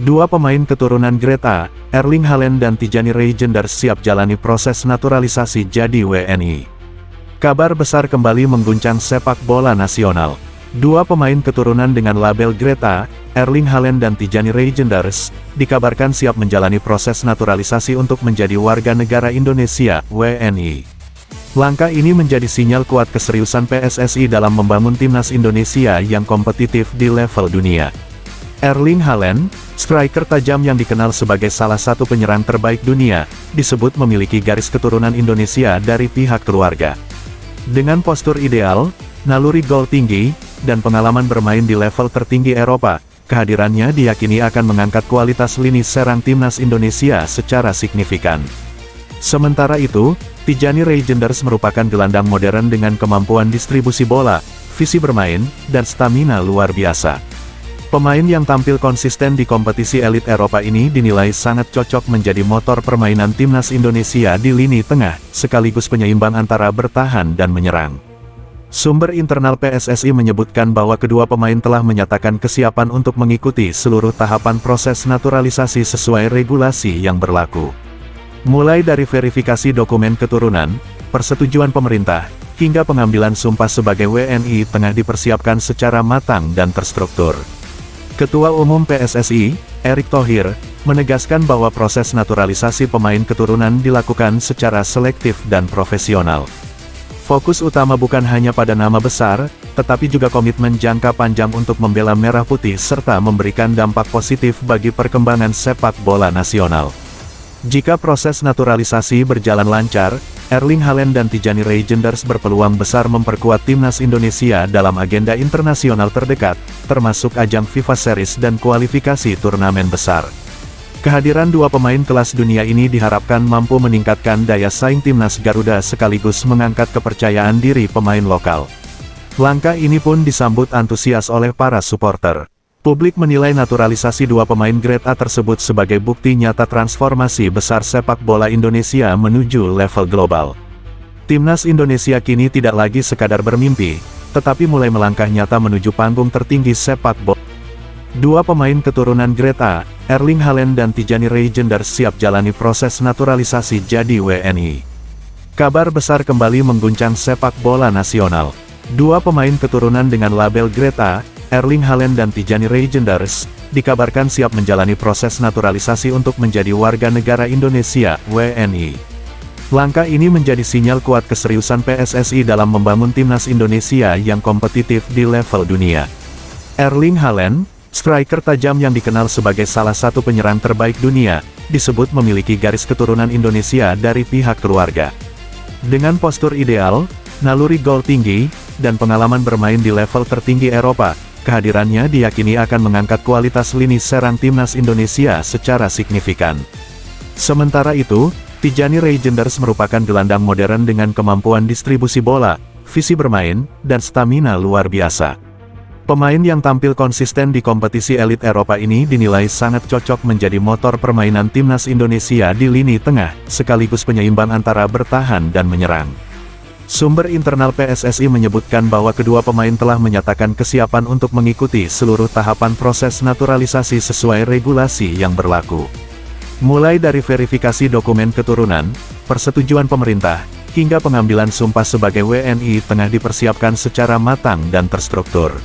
Dua pemain keturunan Greta, Erling Haaland dan Tijani Reijnders siap jalani proses naturalisasi jadi WNI. Kabar besar kembali mengguncang sepak bola nasional. Dua pemain keturunan dengan label Greta, Erling Haaland dan Tijani Reijnders, dikabarkan siap menjalani proses naturalisasi untuk menjadi warga negara Indonesia, WNI. Langkah ini menjadi sinyal kuat keseriusan PSSI dalam membangun timnas Indonesia yang kompetitif di level dunia. Erling Haaland, striker tajam yang dikenal sebagai salah satu penyerang terbaik dunia, disebut memiliki garis keturunan Indonesia dari pihak keluarga. Dengan postur ideal, naluri gol tinggi, dan pengalaman bermain di level tertinggi Eropa, kehadirannya diyakini akan mengangkat kualitas lini serang timnas Indonesia secara signifikan. Sementara itu, Tijani Reijnders merupakan gelandang modern dengan kemampuan distribusi bola, visi bermain, dan stamina luar biasa. Pemain yang tampil konsisten di kompetisi elit Eropa ini dinilai sangat cocok menjadi motor permainan timnas Indonesia di lini tengah, sekaligus penyeimbang antara bertahan dan menyerang. Sumber internal PSSI menyebutkan bahwa kedua pemain telah menyatakan kesiapan untuk mengikuti seluruh tahapan proses naturalisasi sesuai regulasi yang berlaku. Mulai dari verifikasi dokumen keturunan, persetujuan pemerintah, hingga pengambilan sumpah sebagai WNI tengah dipersiapkan secara matang dan terstruktur. Ketua Umum PSSI, Erick Thohir, menegaskan bahwa proses naturalisasi pemain keturunan dilakukan secara selektif dan profesional. Fokus utama bukan hanya pada nama besar, tetapi juga komitmen jangka panjang untuk membela merah putih serta memberikan dampak positif bagi perkembangan sepak bola nasional. Jika proses naturalisasi berjalan lancar, Erling Haaland dan Tijani Reijnders berpeluang besar memperkuat timnas Indonesia dalam agenda internasional terdekat, termasuk ajang FIFA Series dan kualifikasi turnamen besar. Kehadiran dua pemain kelas dunia ini diharapkan mampu meningkatkan daya saing timnas Garuda sekaligus mengangkat kepercayaan diri pemain lokal. Langkah ini pun disambut antusias oleh para supporter. Publik menilai naturalisasi dua pemain Grade A tersebut sebagai bukti nyata transformasi besar sepak bola Indonesia menuju level global. Timnas Indonesia kini tidak lagi sekadar bermimpi, tetapi mulai melangkah nyata menuju panggung tertinggi sepak bola. Dua pemain keturunan Grade A, Erling Haaland dan Tijani Reijnders siap jalani proses naturalisasi jadi WNI. Kabar besar kembali mengguncang sepak bola nasional. Dua pemain keturunan dengan label Grade A, Erling Haaland dan Tijani Reijnders, dikabarkan siap menjalani proses naturalisasi untuk menjadi warga negara Indonesia, WNI. Langkah ini menjadi sinyal kuat keseriusan PSSI dalam membangun timnas Indonesia yang kompetitif di level dunia. Erling Haaland, striker tajam yang dikenal sebagai salah satu penyerang terbaik dunia, disebut memiliki garis keturunan Indonesia dari pihak keluarga. Dengan postur ideal, naluri gol tinggi, dan pengalaman bermain di level tertinggi Eropa, kehadirannya diyakini akan mengangkat kualitas lini serang timnas Indonesia secara signifikan. Sementara itu, Tijani Reijnders merupakan gelandang modern dengan kemampuan distribusi bola, visi bermain, dan stamina luar biasa. Pemain yang tampil konsisten di kompetisi elit Eropa ini dinilai sangat cocok menjadi motor permainan timnas Indonesia di lini tengah, sekaligus penyeimbang antara bertahan dan menyerang. Sumber internal PSSI menyebutkan bahwa kedua pemain telah menyatakan kesiapan untuk mengikuti seluruh tahapan proses naturalisasi sesuai regulasi yang berlaku. Mulai dari verifikasi dokumen keturunan, persetujuan pemerintah, hingga pengambilan sumpah sebagai WNI tengah dipersiapkan secara matang dan terstruktur.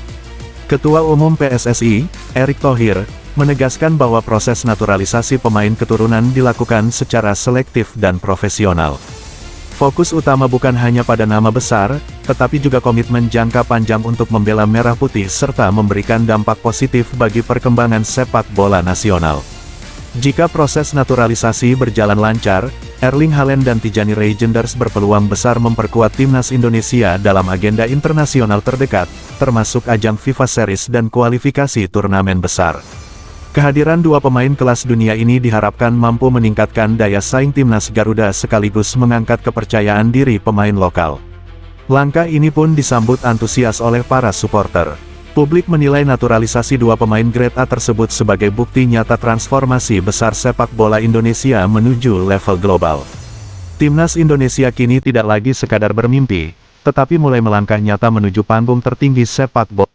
Ketua Umum PSSI, Erick Thohir, menegaskan bahwa proses naturalisasi pemain keturunan dilakukan secara selektif dan profesional. Fokus utama bukan hanya pada nama besar, tetapi juga komitmen jangka panjang untuk membela merah putih serta memberikan dampak positif bagi perkembangan sepak bola nasional. Jika proses naturalisasi berjalan lancar, Erling Haaland dan Tijani Reijnders berpeluang besar memperkuat timnas Indonesia dalam agenda internasional terdekat, termasuk ajang FIFA Series dan kualifikasi turnamen besar. Kehadiran dua pemain kelas dunia ini diharapkan mampu meningkatkan daya saing timnas Garuda sekaligus mengangkat kepercayaan diri pemain lokal. Langkah ini pun disambut antusias oleh para supporter. Publik menilai naturalisasi dua pemain Grade A tersebut sebagai bukti nyata transformasi besar sepak bola Indonesia menuju level global. Timnas Indonesia kini tidak lagi sekadar bermimpi, tetapi mulai melangkah nyata menuju panggung tertinggi sepak bola.